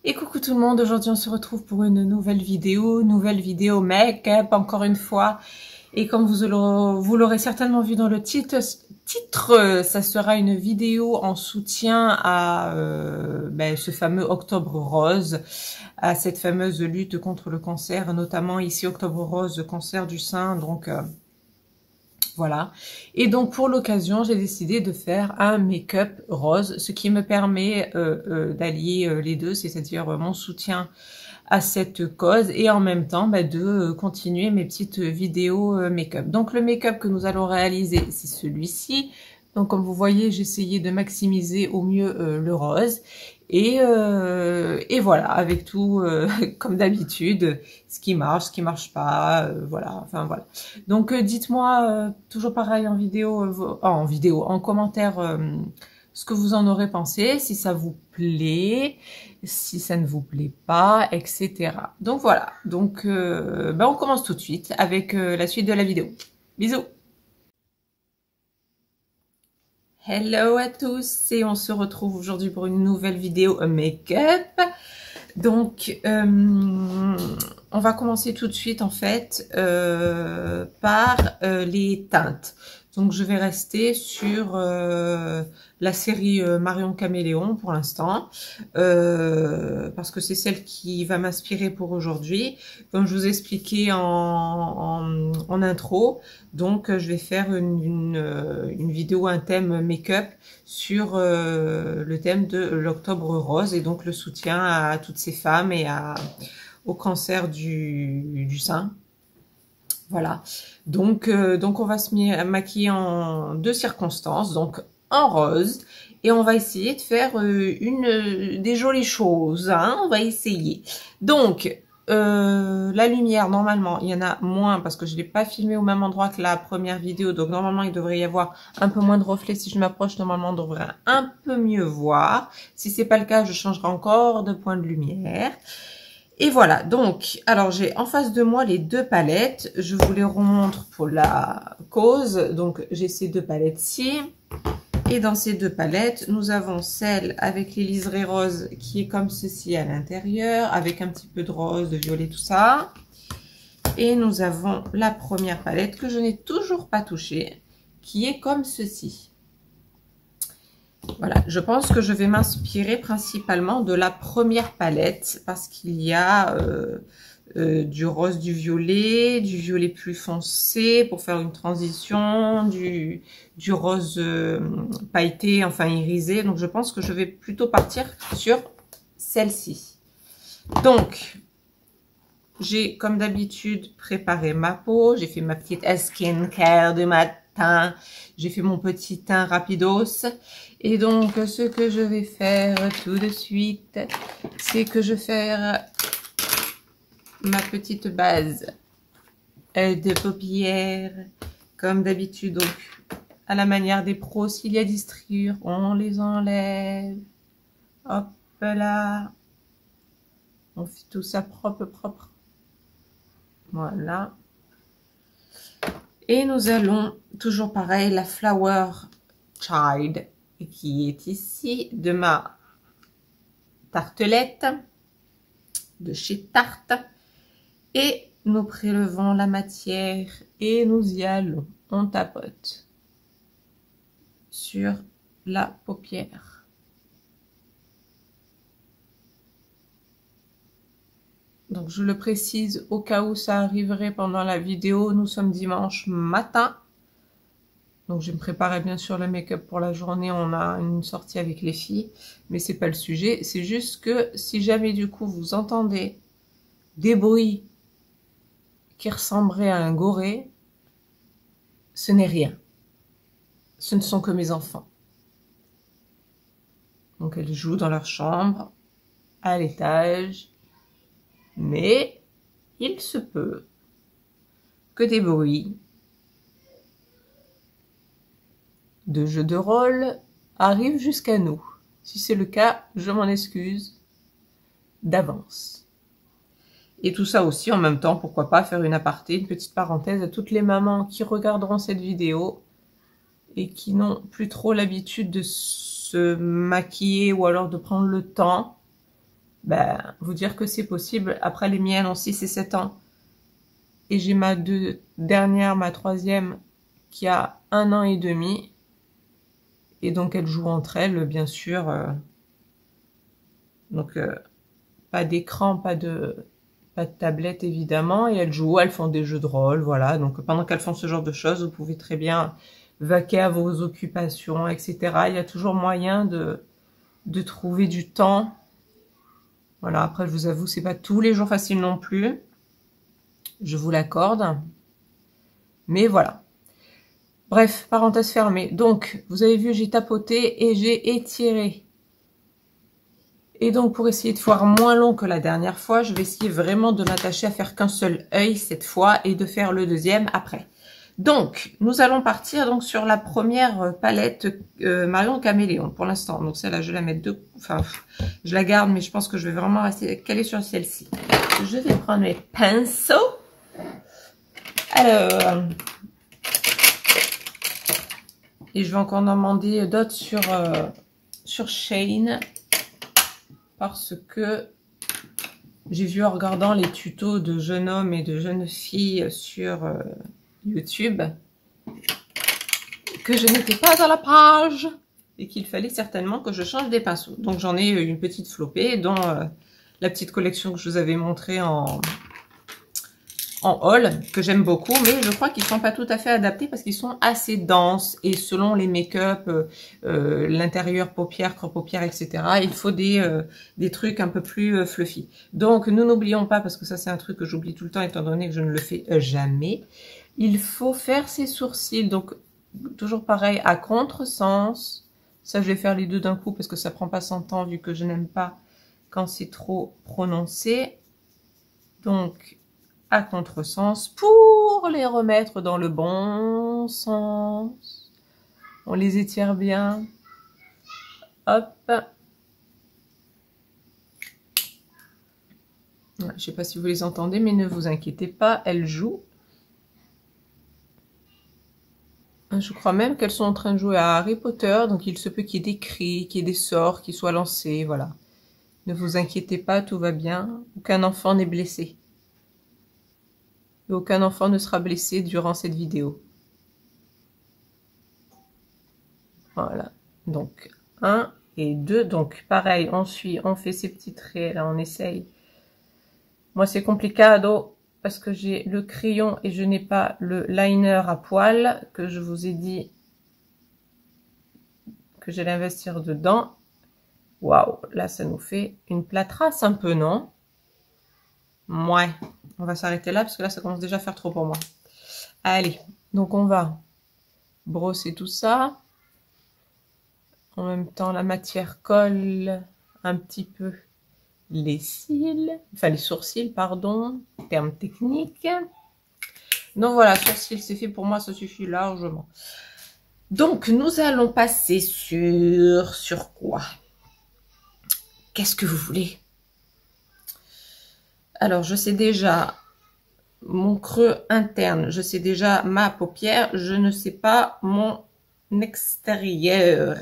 Et coucou tout le monde, aujourd'hui on se retrouve pour une nouvelle vidéo make-up encore une fois. Et comme vous l'aurez certainement vu dans le titre, ça sera une vidéo en soutien à ce fameux Octobre Rose, à cette fameuse lutte contre le cancer, notamment ici Octobre Rose, cancer du sein, donc... Voilà. Et donc, pour l'occasion, j'ai décidé de faire un make-up rose, ce qui me permet d'allier les deux, c'est-à-dire mon soutien à cette cause et en même temps de continuer mes petites vidéos make-up. Donc, le make-up que nous allons réaliser, c'est celui-ci. Donc, comme vous voyez, j'ai essayé de maximiser au mieux le rose. Et voilà, avec tout, comme d'habitude, ce qui marche pas, voilà, enfin voilà. Donc dites-moi, toujours pareil en vidéo, en commentaire, ce que vous en aurez pensé, si ça vous plaît, si ça ne vous plaît pas, etc. Donc voilà, donc on commence tout de suite avec la suite de la vidéo. Bisous! Hello à tous et on se retrouve aujourd'hui pour une nouvelle vidéo make-up. Donc, on va commencer tout de suite en fait par les teintes. Donc, je vais rester sur la série Marion Caméléon pour l'instant, parce que c'est celle qui va m'inspirer pour aujourd'hui. Comme je vous ai expliqué en intro, donc je vais faire une vidéo, un thème make-up sur le thème de l'Octobre Rose et donc le soutien à toutes ces femmes et au cancer du sein. Voilà, donc on va se maquiller en deux circonstances, donc en rose, et on va essayer de faire des jolies choses, hein, on va essayer. Donc, la lumière, normalement, il y en a moins, parce que je ne l'ai pas filmé au même endroit que la première vidéo, donc normalement, il devrait y avoir un peu moins de reflets. Si je m'approche, normalement, on devrait un peu mieux voir. Si c'est pas le cas, je changerai encore de point de lumière. Et voilà, donc, alors j'ai en face de moi les deux palettes. Je vous les remontre pour la cause. Donc, j'ai ces deux palettes-ci. Et dans ces deux palettes, nous avons celle avec les liserés roses qui est comme ceci à l'intérieur, avec un petit peu de rose, de violet, tout ça. Et nous avons la première palette que je n'ai toujours pas touchée, qui est comme ceci. Voilà, je pense que je vais m'inspirer principalement de la première palette parce qu'il y a du rose, du violet plus foncé pour faire une transition, du rose pailleté, enfin irisé. Donc je pense que je vais plutôt partir sur celle-ci. Donc, j'ai comme d'habitude préparé ma peau, j'ai fait ma petite skincare de matin, j'ai fait mon petit teint rapidos. Et donc, ce que je vais faire tout de suite, c'est que je vais faire ma petite base de paupières, comme d'habitude. Donc, à la manière des pros, s'il y a des striures, on les enlève. Hop là. On fait tout ça propre. Voilà. Et nous allons, toujours pareil, la Flower Child, qui est ici, de ma tartelette de chez Tarte. Et nous prélevons la matière et nous y allons. On tapote sur la paupière. Donc je le précise au cas où ça arriverait pendant la vidéo, nous sommes dimanche matin. Donc je me préparais bien sûr le make-up pour la journée, on a une sortie avec les filles, mais c'est pas le sujet. C'est juste que si jamais du coup vous entendez des bruits qui ressembleraient à un goré, ce n'est rien. Ce ne sont que mes enfants. Donc elles jouent dans leur chambre, à l'étage, mais il se peut que des bruits de jeux de rôle arrivent jusqu'à nous. Si c'est le cas, je m'en excuse d'avance. Et tout ça aussi en même temps, pourquoi pas faire une aparté, une petite parenthèse à toutes les mamans qui regarderont cette vidéo et qui n'ont plus trop l'habitude de se maquiller ou alors de prendre le temps ben, vous dire que c'est possible. Après, les miennes ont 6 et 7 ans. Et j'ai ma ma troisième, qui a 1 an et demi. Et donc, elles jouent entre elles, bien sûr. Donc, pas d'écran, pas de tablette, évidemment. Et elles jouent, elles font des jeux de rôle, voilà. Donc, pendant qu'elles font ce genre de choses, vous pouvez très bien vaquer à vos occupations, etc. Il y a toujours moyen de trouver du temps. Voilà, après, je vous avoue, c'est pas tous les jours facile non plus. Je vous l'accorde. Mais voilà. Bref, parenthèse fermée. Donc, vous avez vu, j'ai tapoté et j'ai étiré. Et donc, pour essayer de faire moins long que la dernière fois, je vais essayer vraiment de m'attacher à faire qu'un seul œil cette fois et de faire le deuxième après. Donc, nous allons partir donc sur la première palette Marion Caméléon pour l'instant. Donc celle-là, je vais la mettre enfin, je la garde, mais je pense que je vais vraiment rester calée sur celle-ci. Je vais prendre mes pinceaux. Alors, et je vais encore en demander d'autres sur Shein parce que j'ai vu en regardant les tutos de jeunes hommes et de jeunes filles sur YouTube que je n'étais pas à la page et qu'il fallait certainement que je change des pinceaux. Donc j'en ai une petite flopée, dont la petite collection que je vous avais montrée en haul, que j'aime beaucoup, mais je crois qu'ils sont pas tout à fait adaptés parce qu'ils sont assez denses et selon les make-up, l'intérieur, paupières, creux paupières, etc., il faut des trucs un peu plus fluffy. Donc nous n'oublions pas, parce que ça c'est un truc que j'oublie tout le temps étant donné que je ne le fais jamais, il faut faire ses sourcils. Donc toujours pareil, à contresens. Ça je vais faire les deux d'un coup parce que ça prend pas 100 ans vu que je n'aime pas quand c'est trop prononcé. Donc à contresens pour les remettre dans le bon sens. On les étire bien. Hop. Je ne sais pas si vous les entendez, mais ne vous inquiétez pas, elles jouent. Je crois même qu'elles sont en train de jouer à Harry Potter, donc il se peut qu'il y ait des cris, qu'il y ait des sorts qui soient lancés, voilà. Ne vous inquiétez pas, tout va bien. Aucun enfant n'est blessé. Et aucun enfant ne sera blessé durant cette vidéo. Voilà. Donc, 1 et 2. Donc, pareil, on suit, on fait ces petits traits, là, on essaye. Moi, c'est complicado parce que j'ai le crayon et je n'ai pas le liner à poil que je vous ai dit que j'allais investir dedans. Waouh, là, ça nous fait une plâtrasse un peu, non? Ouais, on va s'arrêter là parce que là, ça commence déjà à faire trop pour moi. Allez, donc on va brosser tout ça. En même temps, la matière colle un petit peu les cils, enfin les sourcils, pardon, terme technique. Donc voilà, sourcils, c'est fait pour moi, ça suffit largement. Donc, nous allons passer sur quoi? Qu'est-ce que vous voulez? Alors, je sais déjà mon creux interne, je sais déjà ma paupière, je ne sais pas mon extérieur.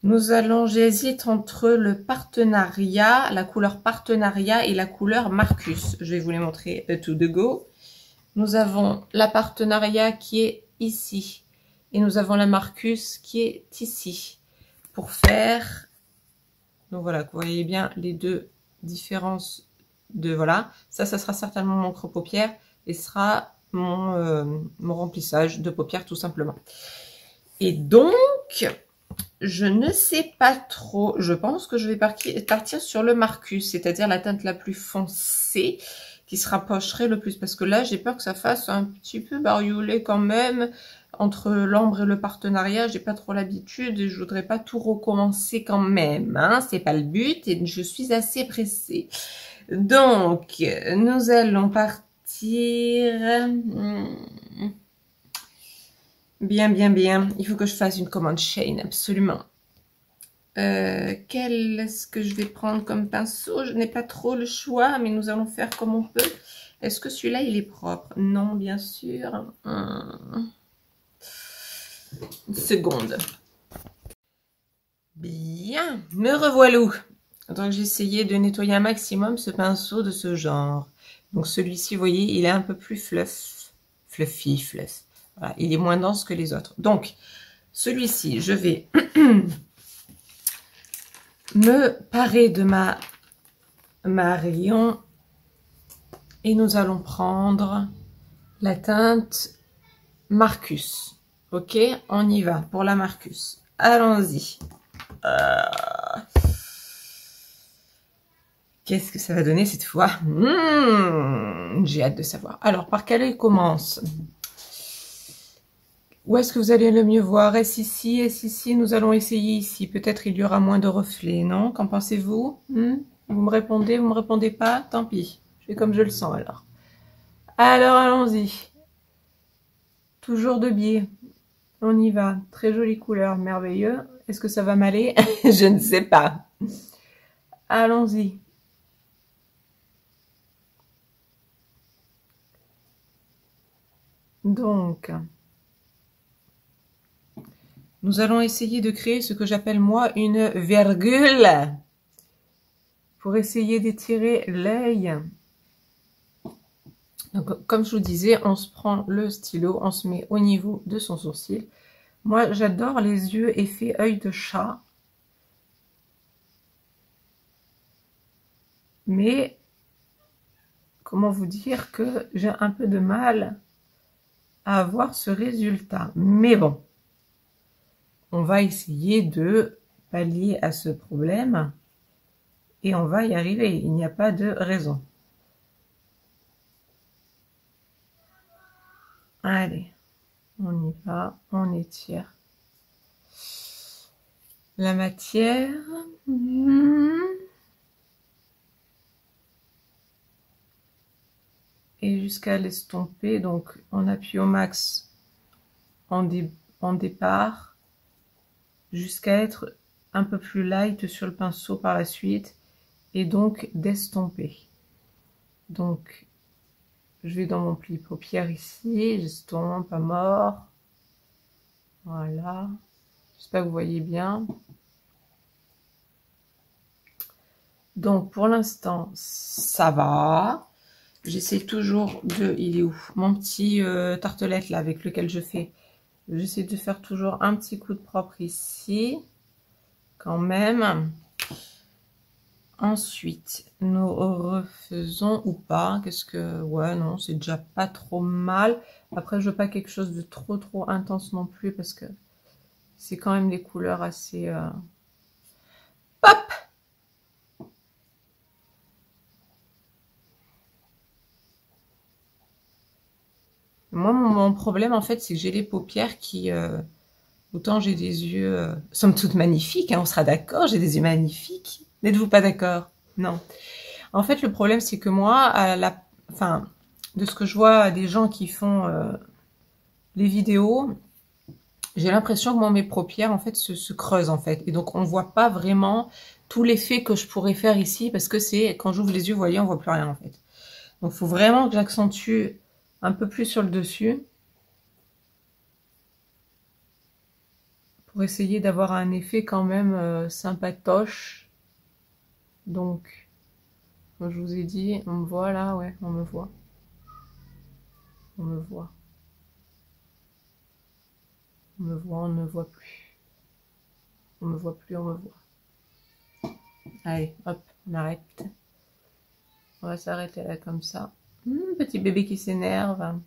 Nous allons, j'hésite entre le partenariat, la couleur partenariat et la couleur Marcus. Je vais vous les montrer to the go. Nous avons la partenariat qui est ici. Et nous avons la Marcus qui est ici. Pour faire, donc voilà, vous voyez bien les deux différences de, voilà. Ça sera certainement mon creux paupière et ce sera mon remplissage de paupières tout simplement. Et donc, je ne sais pas trop. Je pense que je vais partir sur le Marcus, c'est-à-dire la teinte la plus foncée qui se rapprocherait le plus. Parce que là, j'ai peur que ça fasse un petit peu bariolé quand même. Entre l'ambre et le partenariat, j'ai pas trop l'habitude et je voudrais pas tout recommencer quand même. Hein, c'est pas le but et je suis assez pressée. Donc, nous allons partir... Bien, bien, bien. Il faut que je fasse une commande Shein, absolument. Quel est-ce que je vais prendre comme pinceau? Je n'ai pas trop le choix, mais nous allons faire comme on peut. Est-ce que celui-là, il est propre? Non, bien sûr. Une seconde. Bien, me revoilà. Donc j'ai essayé de nettoyer un maximum ce pinceau de ce genre. Donc celui-ci, vous voyez, il est un peu plus fluffy. Voilà, il est moins dense que les autres. Donc celui-ci, je vais me parer de ma rayon et nous allons prendre la teinte Marcus. Ok, on y va pour la Marcus. Allons-y. Qu'est-ce que ça va donner cette fois? J'ai hâte de savoir. Alors, par quel œil commence? Où est-ce que vous allez le mieux voir? Est-ce ici? Est-ce ici? Nous allons essayer ici. Peut-être il y aura moins de reflets, non? Qu'en pensez-vous? Vous me répondez? Vous me répondez pas? Tant pis. Je fais comme je le sens alors. Alors, allons-y. Toujours de biais. On y va. Très jolie couleur, merveilleux. Est-ce que ça va m'aller? Je ne sais pas. Allons-y. Donc, nous allons essayer de créer ce que j'appelle moi une virgule pour essayer d'étirer l'œil. Donc, comme je vous disais, on se prend le stylo, on se met au niveau de son sourcil. Moi, j'adore les yeux effet œil de chat. Mais, comment vous dire que j'ai un peu de mal à avoir ce résultat. Mais bon, on va essayer de pallier à ce problème et on va y arriver. Il n'y a pas de raison. Allez, on y va, on étire la matière. Et jusqu'à l'estomper, donc on appuie au max en départ, jusqu'à être un peu plus light sur le pinceau par la suite, et donc d'estomper. Donc, je vais dans mon pli paupière ici, j'estompe à mort. Voilà. J'espère que vous voyez bien. Donc, pour l'instant, ça va. J'essaie toujours de... Il est où? Mon petit tartelette là avec lequel je fais. J'essaie de faire toujours un petit coup de propre ici. Quand même. Ensuite, nous refaisons ou pas. Qu'est-ce que... Ouais, non, c'est déjà pas trop mal. Après, je veux pas quelque chose de trop intense non plus parce que c'est quand même des couleurs assez... Pop! Moi, mon problème, en fait, c'est que j'ai les paupières qui... autant j'ai des yeux, somme toute magnifiques, hein, on sera d'accord, j'ai des yeux magnifiques. N'êtes-vous pas d'accord? Non. En fait, le problème, c'est que moi, enfin, de ce que je vois des gens qui font les vidéos, j'ai l'impression que moi, mes paupières, en fait, se creusent, en fait. Et donc, on voit pas vraiment tout l'effet que je pourrais faire ici, parce que c'est, quand j'ouvre les yeux, vous voyez, on voit plus rien, en fait. Donc, il faut vraiment que j'accentue un peu plus sur le dessus, pour essayer d'avoir un effet quand même sympatoche. Donc, comme je vous ai dit, on me voit là, ouais, on me voit. On me voit. On me voit, on ne me voit plus. On me voit plus, on me voit. Allez, hop, on arrête. On va s'arrêter là comme ça. Petit bébé qui s'énerve.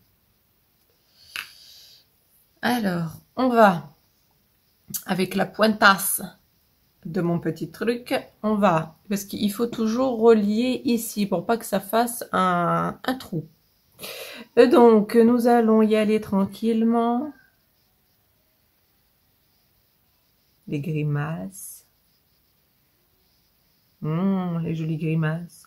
Alors, on va, avec la pointasse de mon petit truc, on va, parce qu'il faut toujours relier ici pour pas que ça fasse un trou. Donc, nous allons y aller tranquillement. Les grimaces. Les jolies grimaces.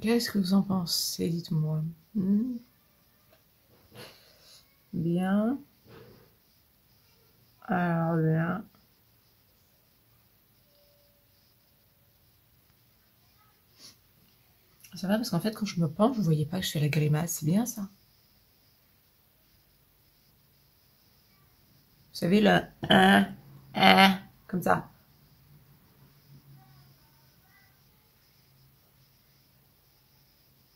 Qu'est-ce que vous en pensez? Dites-moi. Bien. Alors là. Ça va parce qu'en fait, quand je me penche, vous voyez pas que je fais la grimace. C'est bien ça. Vous savez, le comme ça.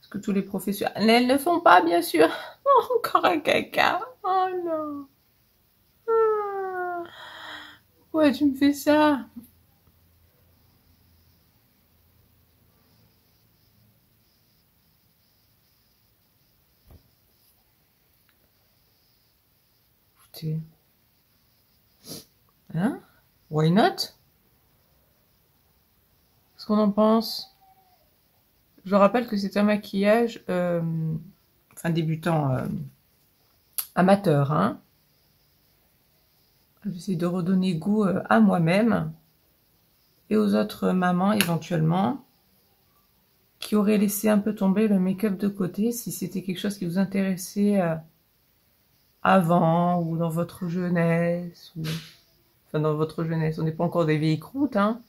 Ce que tous les professionnels ne font pas, bien sûr. Oh, encore un caca. Oh non. Ah. Ouais, tu me fais ça. Écoutez. Hein? Why not? Qu'est-ce qu'on en pense? Je rappelle que c'est un maquillage, enfin débutant, amateur, hein. J'essaie de redonner goût à moi-même et aux autres mamans éventuellement qui auraient laissé un peu tomber le make-up de côté si c'était quelque chose qui vous intéressait avant ou dans votre jeunesse, ou... enfin dans votre jeunesse, on n'est pas encore des vieilles croûtes, hein.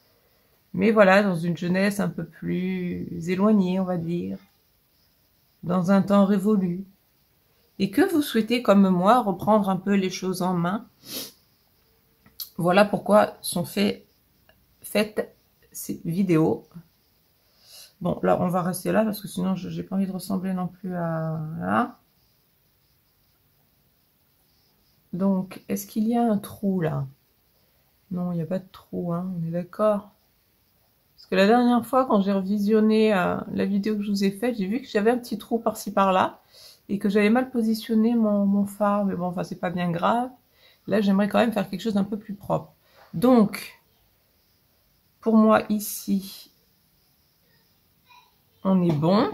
Mais voilà, dans une jeunesse un peu plus éloignée, on va dire, dans un temps révolu, et que vous souhaitez, comme moi, reprendre un peu les choses en main, voilà pourquoi sont faites ces vidéos. Bon, là, on va rester là, parce que sinon, j'ai pas envie de ressembler non plus à... Là. Donc, est-ce qu'il y a un trou, là? Non, il n'y a pas de trou, hein, on est d'accord. Parce que la dernière fois, quand j'ai revisionné la vidéo que je vous ai faite, j'ai vu que j'avais un petit trou par-ci par-là et que j'avais mal positionné mon fard. Mais bon, enfin, c'est pas bien grave. Là, j'aimerais quand même faire quelque chose d'un peu plus propre. Donc, pour moi, ici, on est bon.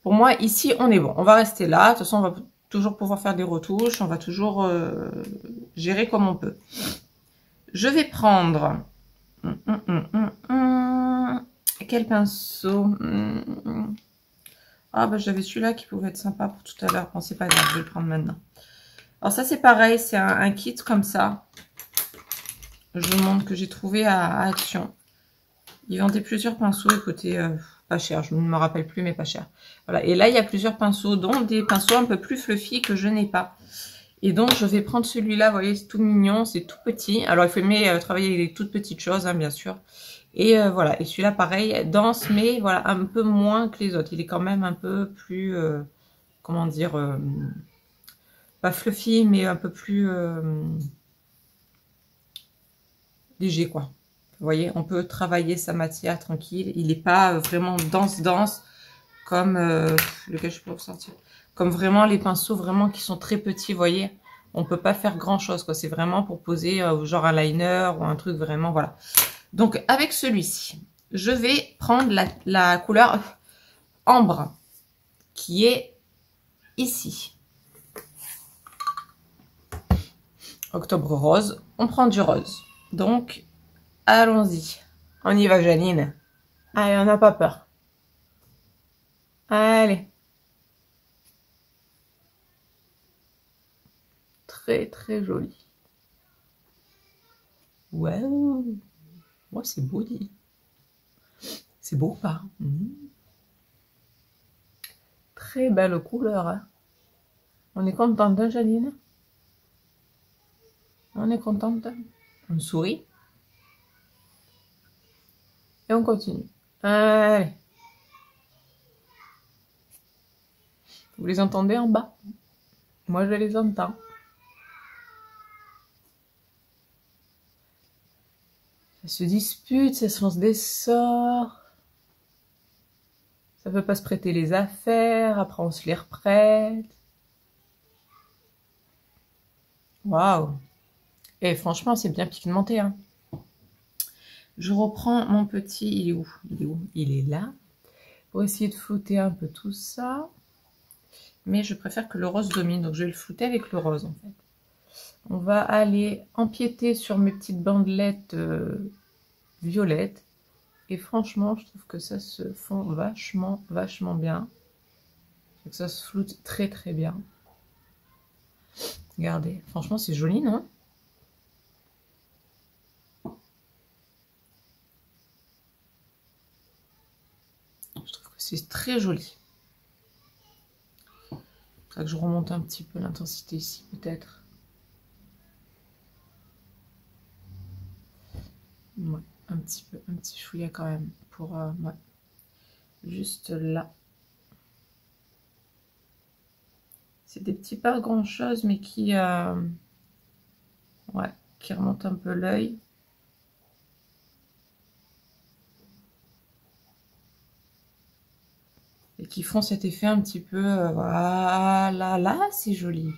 Pour moi, ici, on est bon. On va rester là. De toute façon, on va toujours pouvoir faire des retouches. On va toujours gérer comme on peut. Je vais prendre... Quel pinceau? Ah bah j'avais celui-là qui pouvait être sympa pour tout à l'heure. Bon, c'est pas grave, je vais le prendre maintenant. Alors ça c'est pareil, c'est un kit comme ça. Je vous montre que j'ai trouvé à Action. Ils vendaient plusieurs pinceaux, écoutez, pas cher, je ne me rappelle plus, mais pas cher. Voilà, et là il y a plusieurs pinceaux, dont des pinceaux un peu plus fluffy que je n'ai pas. Et donc je vais prendre celui-là, vous voyez, c'est tout mignon, c'est tout petit. Alors il faut aimer travailler avec des toutes petites choses, hein, bien sûr. Et voilà, et celui-là pareil, dense, mais voilà, un peu moins que les autres. Il est quand même un peu plus, comment dire, pas fluffy, mais un peu plus léger, quoi. Vous voyez, on peut travailler sa matière tranquille. Il n'est pas vraiment dense, comme, lequel je peux ressortir, comme vraiment les pinceaux vraiment qui sont très petits, vous voyez. On peut pas faire grand chose, quoi. C'est vraiment pour poser genre un liner ou un truc vraiment, voilà. Donc, avec celui-ci, je vais prendre la couleur ambre qui est ici. Octobre rose. On prend du rose. Donc, allons-y. On y va, Janine. Allez, on n'a pas peur. Allez. Très, très joli. Waouh. Oh, c'est beau, dit. C'est beau, pas? Très belle couleur. Hein. On est contente, hein, Janine? On est contente. On sourit. Et on continue. Allez. Vous les entendez en bas? Moi, je les entends. Ça se dispute, ça se lance des sorts. Ça veut pas se prêter les affaires. Après, on se les reprête. Waouh. Et franchement, c'est bien pigmenté, hein. Je reprends mon petit... Il est où? Il est où? Il est là. Pour essayer de flouter un peu tout ça. Mais je préfère que le rose domine. Donc, je vais le flouter avec le rose, en fait. On va aller empiéter sur mes petites bandelettes violettes. Et franchement, je trouve que ça se fond vachement bien. Que ça se floute très, très bien. Regardez. Franchement, c'est joli, non? C'est très joli. Il faudrait que je remonte un petit peu l'intensité ici, peut-être. Ouais, un petit peu, un petit chouïa quand même. Pour, ouais. Juste là. C'est des petits pas grand chose, mais qui, ouais, qui remontent un peu l'œil. Et qui font cet effet un petit peu, voilà, là, c'est joli.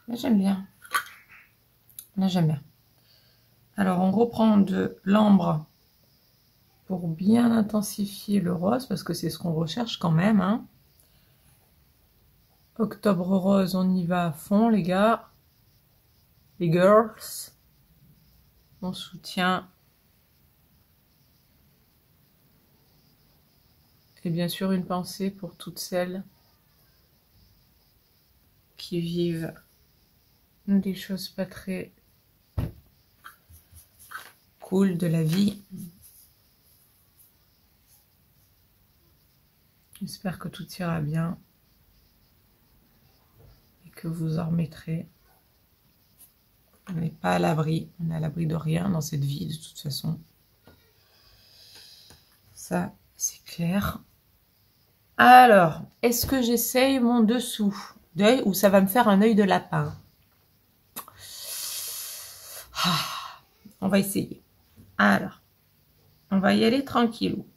Là, j'aime bien. Là, j'aime bien. Alors, on reprend de l'ambre pour bien intensifier le rose, parce que c'est ce qu'on recherche quand même, hein. Octobre rose, on y va à fond, les gars. Les girls. On soutient. Et bien sûr, une pensée pour toutes celles qui vivent des choses pas très cool de la vie. J'espère que tout ira bien et que vous en remettrez. On n'est pas à l'abri, on est à l'abri de rien dans cette vie de toute façon. Ça, c'est clair. Alors, est-ce que j'essaye mon dessous d'œil ou ça va me faire un œil de lapin? On va essayer. Alors, on va y aller tranquillou.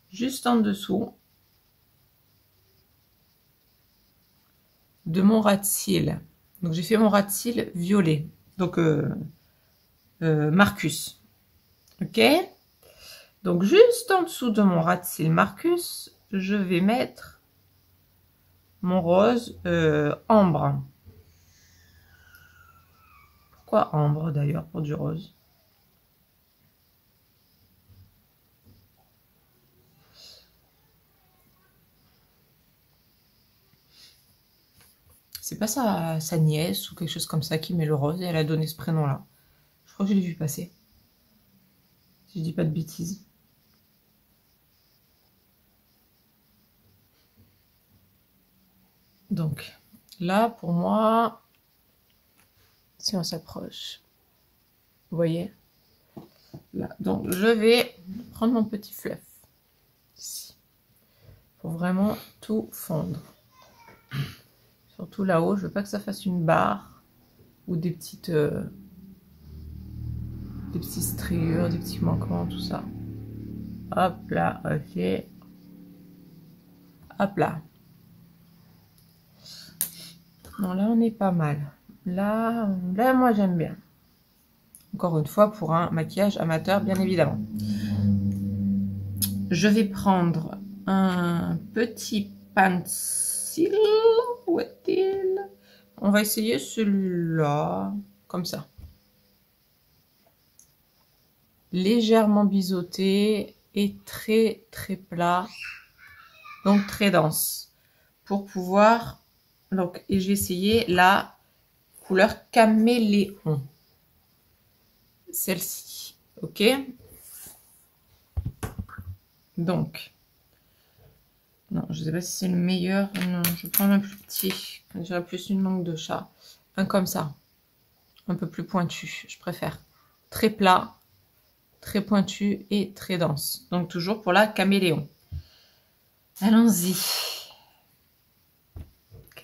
Juste en dessous de mon ras de cils. Donc, j'ai fait mon ras de cils violet. Donc, Marcus. Ok? Donc, juste en dessous de mon ras de cils Marcus, je vais mettre mon rose ambre. Pourquoi ambre d'ailleurs pour du rose? C'est pas sa nièce ou quelque chose comme ça qui met le rose et elle a donné ce prénom-là. Je crois que je l'ai vu passer. Si je dis pas de bêtises. Donc, là, pour moi, si on s'approche, vous voyez? Là. Donc, je vais prendre mon petit fluff. Ici. Pour vraiment tout fondre. Surtout là-haut, je veux pas que ça fasse une barre ou des petites striures, des petits manquements, tout ça. Hop là, ok. Hop là. Non, là, on est pas mal. Là, moi, j'aime bien. Encore une fois, pour un maquillage amateur, bien évidemment. Je vais prendre un petit pencil. Où est-il? On va essayer celui-là, comme ça. Légèrement biseauté et très très plat. Donc très dense. Pour pouvoir... Donc, et je vais essayer la couleur caméléon. Celle-ci. Ok? Donc, non, je ne sais pas si c'est le meilleur. Non, je vais prendre un plus petit. On dirait plus une langue de chat. Un comme ça. Un peu plus pointu, je préfère. Très plat, très pointu et très dense. Donc, toujours pour la caméléon. Allons-y.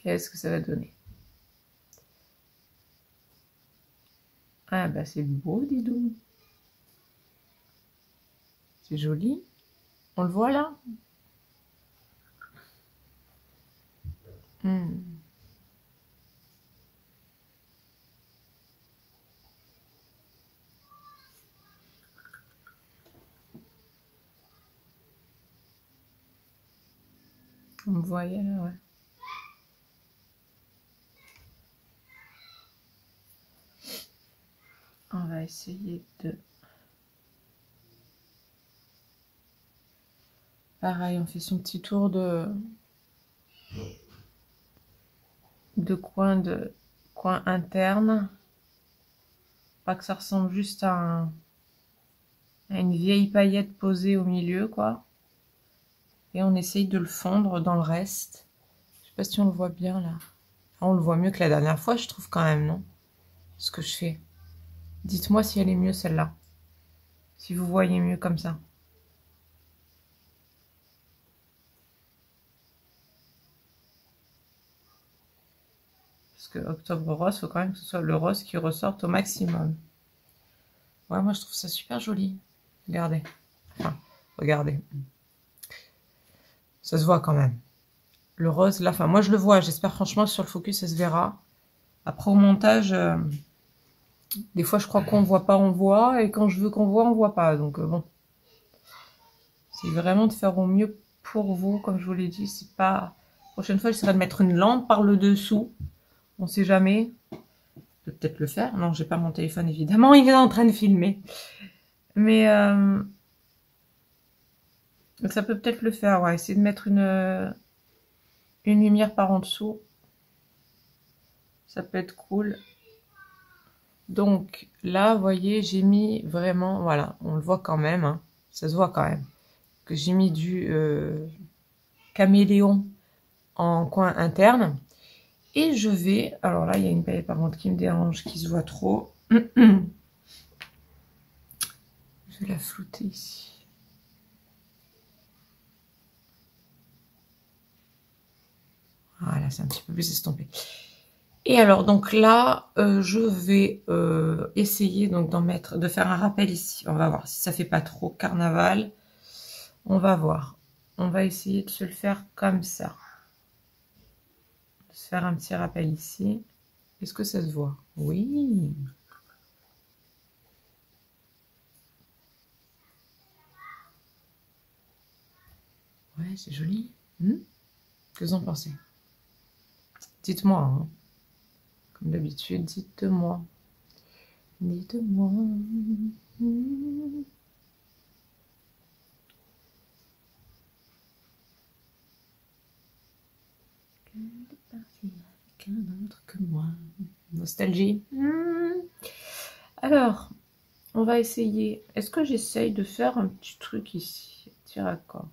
Qu'est-ce que ça va donner? Ah, bah c'est beau, dis donc. C'est joli. On le voit là? On me voyait là, ouais. On va essayer de... Pareil, on fait son petit tour de coin interne. Pas que ça ressemble juste à une vieille paillette posée au milieu, quoi. Et on essaye de le fondre dans le reste. Je sais pas si on le voit bien là. On le voit mieux que la dernière fois, je trouve quand même, non? Ce que je fais. Dites-moi si elle est mieux celle-là. Si vous voyez mieux comme ça. Parce que Octobre Rose, il faut quand même que ce soit le rose qui ressorte au maximum. Ouais, moi je trouve ça super joli. Regardez. Enfin, regardez. Ça se voit quand même. Le rose, là, enfin moi je le vois. J'espère franchement que sur le focus, ça se verra. Après au montage, des fois je crois qu'on voit pas, on voit. Et quand je veux qu'on voit, on voit pas. Donc bon. C'est vraiment de faire au mieux pour vous. Comme je vous l'ai dit, c'est pas... La prochaine fois, j'essaierai de mettre une lampe par le dessous. On sait jamais. Je peux peut-être le faire. Non, j'ai pas mon téléphone, évidemment. Il est en train de filmer. Mais ça peut peut-être le faire, ouais. Essayer de mettre une lumière par en dessous. Ça peut être cool. Donc, là, vous voyez, j'ai mis vraiment... Voilà, on le voit quand même. Hein. Ça se voit quand même. Que j'ai mis du caméléon en coin interne. Et je vais... Alors là, il y a une paille par contre qui me dérange, qui se voit trop. Je vais la flouter ici. Voilà, c'est un petit peu plus estompé. Et alors, donc là, je vais essayer donc de faire un rappel ici. On va voir si ça fait pas trop carnaval. On va voir. On va essayer de se le faire comme ça. Se faire un petit rappel ici. Est-ce que ça se voit? Oui. Ouais, c'est joli. Que vous en pensez? Dites-moi. Hein. Comme d'habitude, dites-moi. Dites-moi. Qu'un autre que moi. Nostalgie. Alors, on va essayer. Est-ce que j'essaye de faire un petit truc ici? Petit raccord.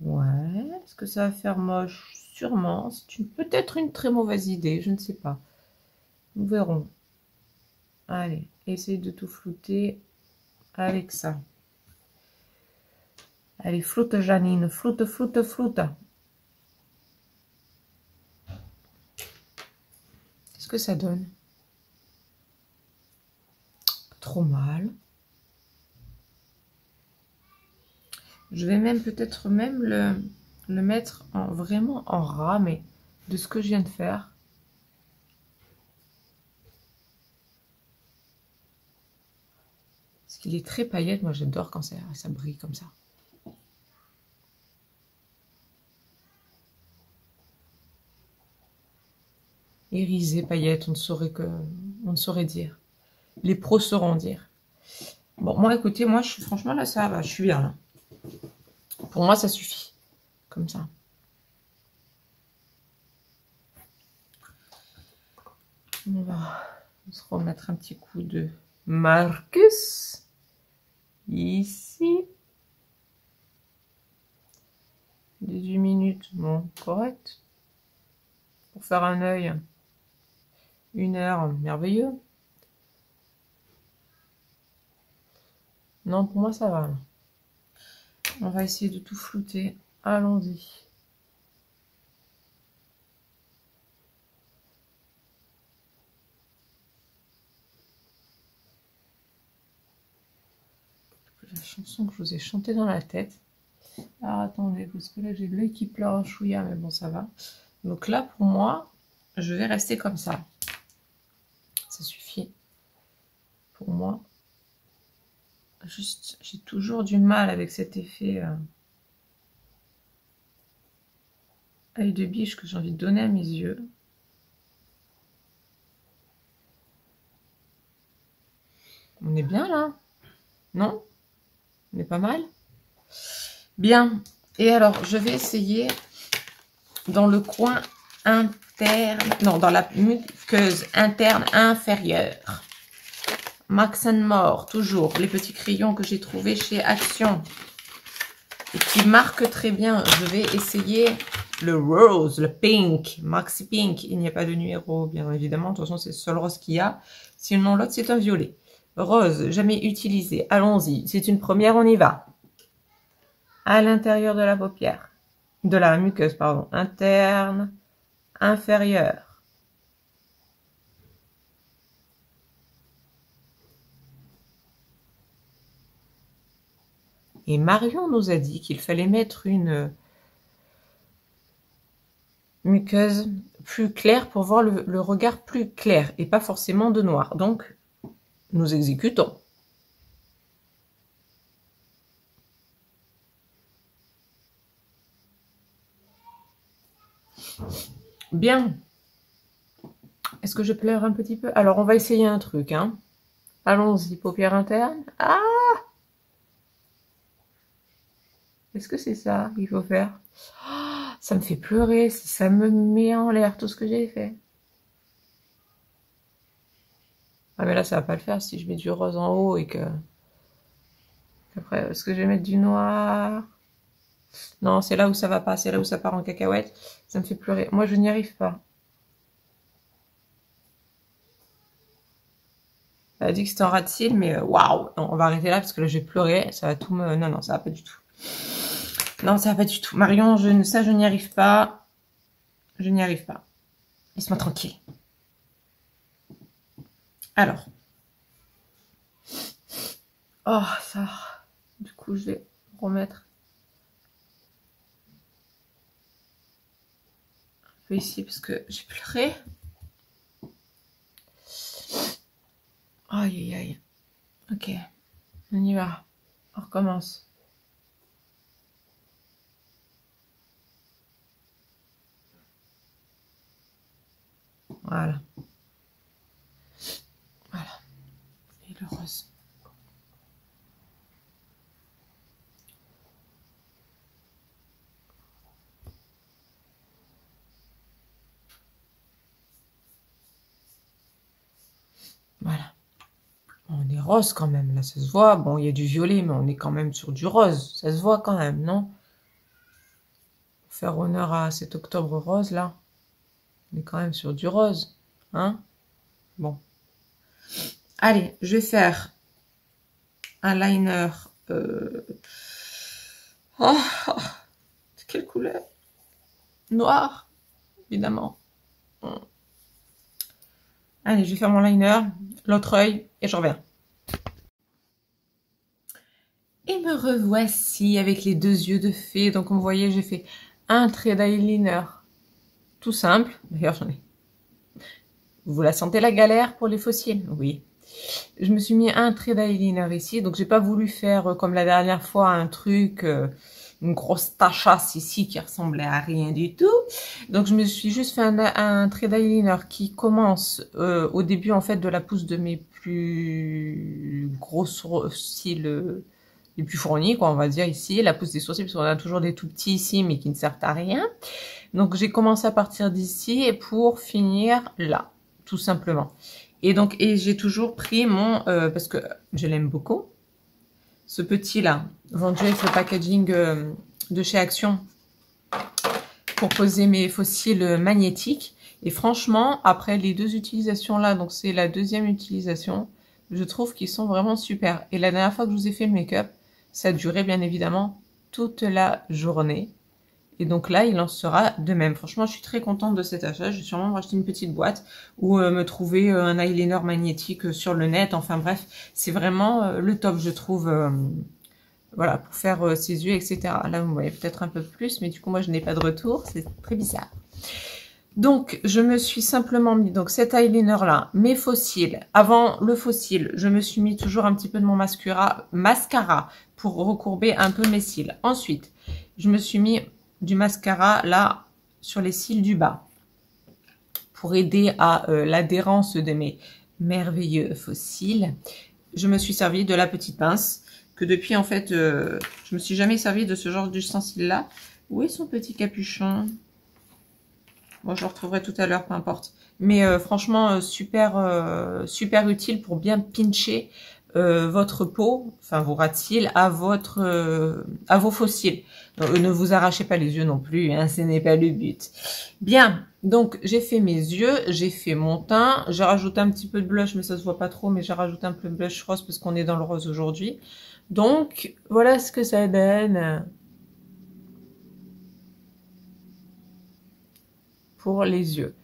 Ouais. Est-ce que ça va faire moche? Sûrement. C'est peut-être une très mauvaise idée. Je ne sais pas. Nous verrons. Allez, essayez de tout flouter avec ça. Allez, floute Janine. Floute, floute, floute. Qu'est-ce que ça donne? Pas trop mal. Je vais même peut-être même le mettre vraiment en ras, mais de ce que je viens de faire. Parce qu'il est très paillette, moi j'adore quand ça brille comme ça. Irisé, paillette, on ne saurait dire. Les pros sauront dire. Bon, moi écoutez, moi je suis franchement là, ça va, je suis bien là. Pour moi, ça suffit. Comme ça. On va se remettre un petit coup de Marcus. Ici. 18 minutes. Bon, correct. Pour faire un œil. 1 heure, merveilleux. Non, pour moi, ça va. Là. On va essayer de tout flouter. Allons-y. La chanson que je vous ai chantée dans la tête. Alors attendez, parce que là j'ai l'œil qui pleure un chouïa, mais bon ça va. Donc là pour moi, je vais rester comme ça. Ça suffit pour moi. Juste, j'ai toujours du mal avec cet effet œil de biche que j'ai envie de donner à mes yeux. On est bien là? Non? On est pas mal? Bien. Et alors, je vais essayer dans le coin interne, non, dans la muqueuse interne inférieure. Max & More, toujours, les petits crayons que j'ai trouvés chez Action. et qui marque très bien. Je vais essayer le rose, le pink, Maxi Pink. Il n'y a pas de numéro, bien évidemment. De toute façon, c'est le seul rose qu'il y a. Sinon, l'autre, c'est un violet. Rose, jamais utilisé. Allons-y. C'est une première, on y va. À l'intérieur de la paupière. De la muqueuse, pardon. Interne, inférieure. Et Marion nous a dit qu'il fallait mettre une muqueuse plus claire pour voir le regard plus clair et pas forcément de noir. Donc, nous exécutons. Bien. Est-ce que je pleure un petit peu? Alors, on va essayer un truc, hein. Allons-y, paupières internes. Ah! Est-ce que c'est ça qu'il faut faire? Oh, ça me fait pleurer, ça me met en l'air tout ce que j'ai fait. Ah mais là, ça va pas le faire si je mets du rose en haut et que... Après, est-ce que je vais mettre du noir? Non, c'est là où ça va pas, c'est là où ça part en cacahuète. Ça me fait pleurer. Moi, je n'y arrive pas. Elle a dit que c'était en ras de cils, mais waouh! On va arrêter là parce que là, je vais pleurer. Ça va tout me... Non, non, ça va pas du tout. Non, ça va pas du tout. Marion, ça, je n'y arrive pas. Je n'y arrive pas. Laisse-moi tranquille. Alors. Oh, ça. Du coup, je vais remettre un peu ici parce que j'ai pleuré. Aïe, aïe, aïe. Ok. On y va. On recommence. Voilà. Voilà. Et le rose. Voilà. On est rose quand même, là, ça se voit. Bon, il y a du violet, mais on est quand même sur du rose. Ça se voit quand même, non? Pour faire honneur à cet octobre rose, là. On est quand même sur du rose. Hein? Bon. Allez, je vais faire un liner. Oh, quelle couleur? Noir, évidemment. Allez, je vais faire mon liner, l'autre œil, et je reviens. Et me revoici avec les deux yeux de fée. Donc, vous voyez, j'ai fait un trait d'eyeliner tout simple. D'ailleurs, j'en ai. Vous la sentez la galère pour les fossiles? Oui. Je me suis mis un trait d'eyeliner ici. Donc, j'ai pas voulu faire comme la dernière fois un truc, une grosse tachasse ici qui ressemblait à rien du tout. Donc, je me suis juste fait un trait d'eyeliner qui commence au début, en fait, de la pousse de mes plus gros sourcils, les plus fournis, quoi, on va dire ici. La pousse des sourcils, parce qu'on a toujours des tout petits ici, mais qui ne servent à rien. Donc, j'ai commencé à partir d'ici et pour finir là, tout simplement. Et donc, j'ai toujours pris mon, parce que je l'aime beaucoup, ce petit là, vendu avec le packaging de chez Action pour poser mes fossiles magnétiques. Et franchement, après les deux utilisations là, donc c'est la deuxième utilisation, je trouve qu'ils sont vraiment super. Et la dernière fois que je vous ai fait le make-up, ça durait bien évidemment toute la journée. Et donc là, il en sera de même. Franchement, je suis très contente de cet achat. Je vais sûrement me racheter une petite boîte ou me trouver un eyeliner magnétique sur le net. Enfin bref, c'est vraiment le top, je trouve. Voilà, pour faire ses yeux, etc. Là, vous voyez peut-être un peu plus, mais du coup, moi, je n'ai pas de retour. C'est très bizarre. Donc, je me suis simplement mis donc cet eyeliner-là, mes faux cils. Avant le faux cil, je me suis mis toujours un petit peu de mon mascara pour recourber un peu mes cils. Ensuite, je me suis mis du mascara là sur les cils du bas pour aider à l'adhérence de mes merveilleux faux cils. Je me suis servi de la petite pince que depuis en fait je me suis jamais servi de ce genre d'ustensile là. Où est son petit capuchon? Bon, je le retrouverai tout à l'heure, peu importe. Mais franchement super super utile pour bien pincher votre peau, enfin vos ras de cils, à vos faux cils. Donc, ne vous arrachez pas les yeux non plus, hein, ce n'est pas le but. Bien, donc j'ai fait mes yeux, j'ai fait mon teint, j'ai rajouté un petit peu de blush, mais ça se voit pas trop, mais j'ai rajouté un peu de blush rose parce qu'on est dans le rose aujourd'hui. Donc voilà ce que ça donne pour les yeux.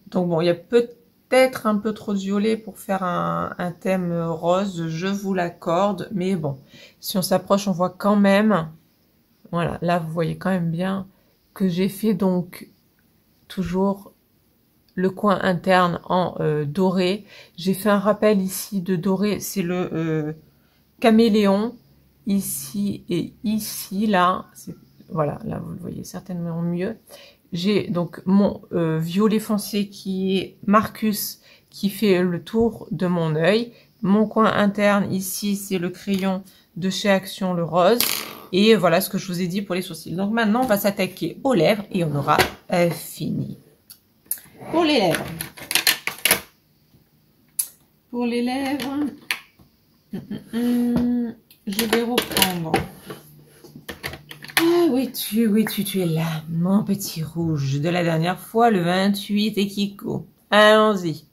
Donc bon, il y a peut-être un peu trop de violet pour faire un thème rose, je vous l'accorde, mais bon, si on s'approche, on voit quand même, voilà, là vous voyez quand même bien que j'ai fait donc toujours le coin interne en doré. J'ai fait un rappel ici de doré, c'est le caméléon, ici et ici, là, voilà, là vous le voyez certainement mieux. J'ai donc mon violet foncé qui est Marcus, qui fait le tour de mon œil. Mon coin interne ici, c'est le crayon de chez Action, le rose. Et voilà ce que je vous ai dit pour les sourcils. Donc maintenant, on va s'attaquer aux lèvres et on aura fini. Pour les lèvres. Pour les lèvres, je vais reprendre. Ah oui, tu es là, mon petit rouge de la dernière fois, le 28 et Kiko. Allons-y.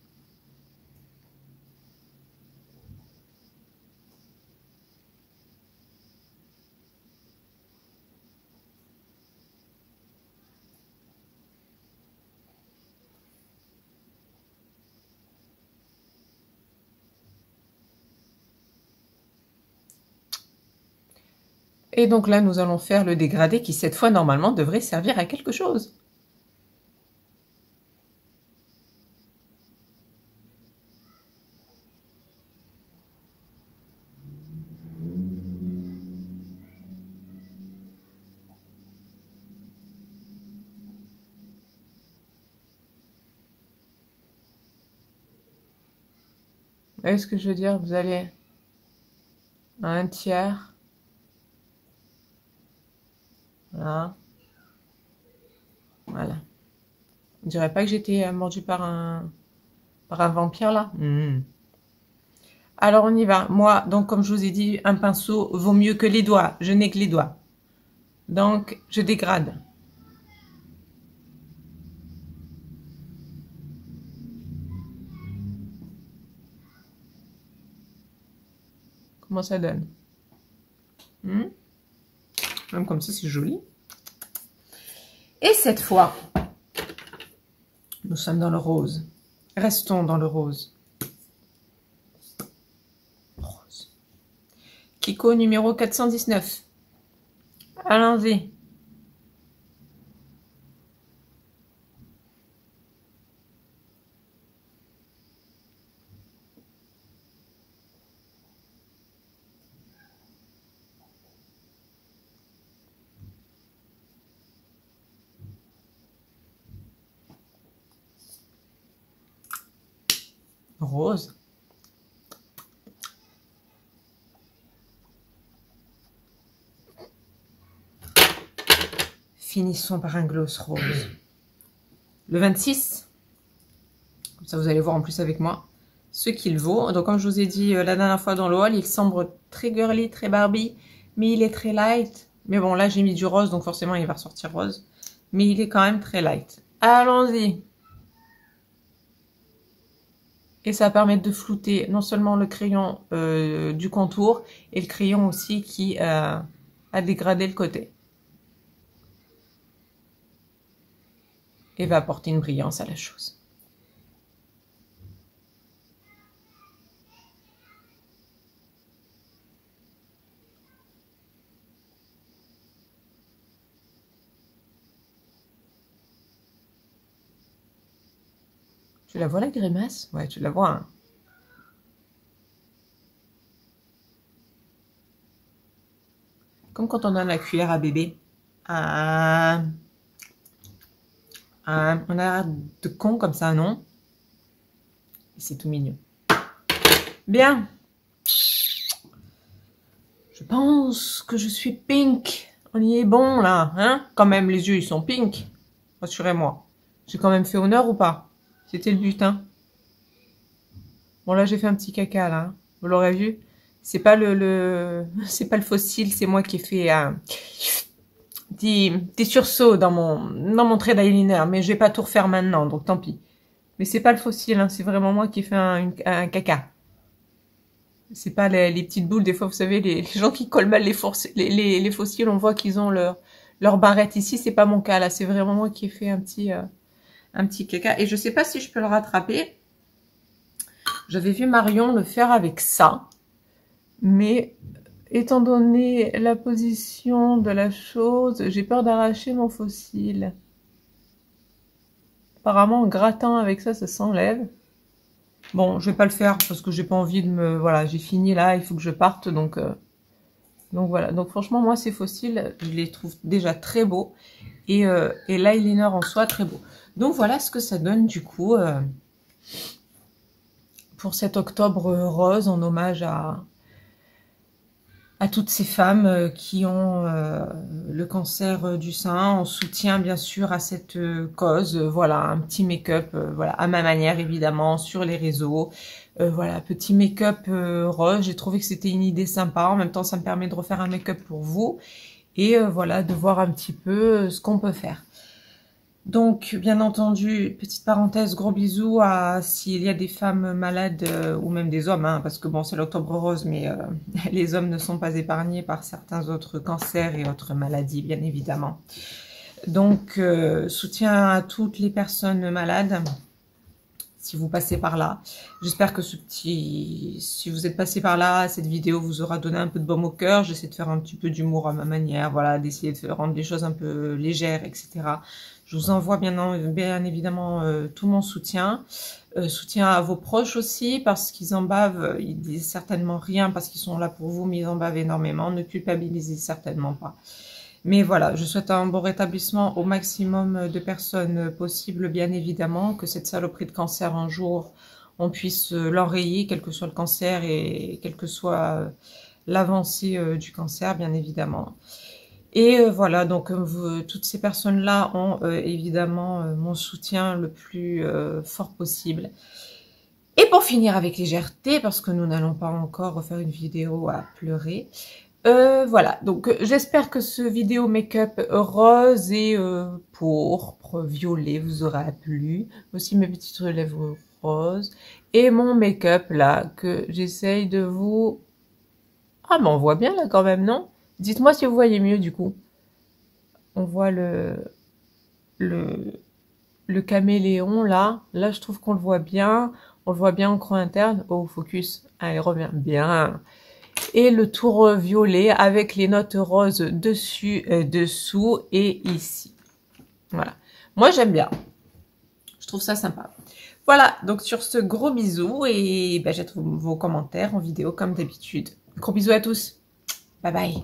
Et donc là, nous allons faire le dégradé qui, cette fois, normalement, devrait servir à quelque chose. Vous voyez ce que je veux dire? Vous allez à un tiers. Voilà. Voilà. On dirait pas que j'étais mordue par un vampire, là. Alors, on y va. Moi, donc, comme je vous ai dit, un pinceau vaut mieux que les doigts. Je n'ai que les doigts. Donc, je dégrade. Comment ça donne? Même comme ça, c'est joli. Et cette fois, nous sommes dans le rose. Restons dans le rose. Rose. Kiko numéro 419. Allons-y. Rose. Finissons par un gloss rose. Le 26. Comme ça, vous allez voir en plus avec moi ce qu'il vaut. Donc, comme je vous ai dit la dernière fois dans le haul, il semble très girly, très Barbie, mais il est très light. Mais bon, là, j'ai mis du rose, donc forcément, il va ressortir rose. Mais il est quand même très light. Allons-y. Et ça va permettre de flouter non seulement le crayon du contour, et le crayon aussi qui a dégradé le côté. Et va apporter une brillance à la chose. Tu la vois la grimace? Ouais, tu la vois, hein. Comme quand on donne la cuillère à bébé. On a l'air de con comme ça, non? C'est tout mignon. Bien. Je pense que je suis pink. On y est bon, là, hein? Quand même, les yeux, ils sont pink. Rassurez-moi. J'ai quand même fait honneur ou pas? C'était le but, hein? Bon, là, j'ai fait un petit caca, là. Vous l'aurez vu? C'est pas c'est pas le fossile, c'est moi qui ai fait des sursauts dans mon trait d'eyeliner, mais je vais pas tout refaire maintenant, donc tant pis. Mais c'est pas le fossile, hein, c'est vraiment moi qui ai fait un caca. C'est pas les petites boules, des fois, vous savez, les gens qui collent mal les fossiles, on voit qu'ils ont leur barrette. Ici, c'est pas mon cas, là, c'est vraiment moi qui ai fait un petit caca. Et je sais pas si je peux le rattraper. J'avais vu Marion le faire avec ça, mais étant donné la position de la chose, j'ai peur d'arracher mon fossile. Apparemment, en grattant avec ça, ça s'enlève. Bon, je vais pas le faire parce que j'ai pas envie de me... Voilà, j'ai fini là, il faut que je parte, donc voilà. Donc franchement, moi, ces fossiles, je les trouve déjà très beaux. Et l'eyeliner en soi, très beau. Donc voilà ce que ça donne du coup pour cet octobre rose en hommage à toutes ces femmes qui ont le cancer du sein, en soutien bien sûr à cette cause. Voilà, un petit make-up, voilà, à ma manière évidemment, sur les réseaux. Voilà, petit make-up rose, j'ai trouvé que c'était une idée sympa. En même temps, ça me permet de refaire un make-up pour vous. Et voilà, de voir un petit peu ce qu'on peut faire. Donc, bien entendu, petite parenthèse, gros bisous à s'il y a des femmes malades ou même des hommes, hein, parce que bon, c'est l'octobre rose, mais les hommes ne sont pas épargnés par certains autres cancers et autres maladies, bien évidemment. Donc, soutien à toutes les personnes malades, si vous passez par là. J'espère que si vous êtes passé par là, cette vidéo vous aura donné un peu de baume au cœur. J'essaie de faire un petit peu d'humour à ma manière, voilà, d'essayer de rendre les choses un peu légères, etc. Je vous envoie bien évidemment tout mon soutien. Soutien à vos proches aussi, parce qu'ils en bavent, ils disent certainement rien parce qu'ils sont là pour vous, mais ils en bavent énormément. Ne culpabilisez certainement pas. Mais voilà, je souhaite un bon rétablissement au maximum de personnes possibles, bien évidemment, que cette saloperie de cancer un jour, on puisse l'enrayer, quel que soit le cancer et quelle que soit l'avancée du cancer, bien évidemment. Et voilà, donc toutes ces personnes-là ont évidemment mon soutien le plus fort possible. Et pour finir avec légèreté, parce que nous n'allons pas encore refaire une vidéo à pleurer, voilà, donc j'espère que ce vidéo make-up rose et pourpre, violet vous aura plu. Aussi mes petites lèvres roses. Et mon make-up là, que j'essaye de vous... Ah, mais on voit bien là quand même, non? Dites-moi si vous voyez mieux du coup. On voit le caméléon là. Là, je trouve qu'on le voit bien. On le voit bien en creux interne. Oh, focus. Allez, revient bien. Et le tour violet avec les notes roses dessus, dessous et ici. Voilà. Moi, j'aime bien. Je trouve ça sympa. Voilà. Donc, sur ce, gros bisous. Et ben, j'attends vos commentaires en vidéo comme d'habitude. Gros bisous à tous. Bye bye.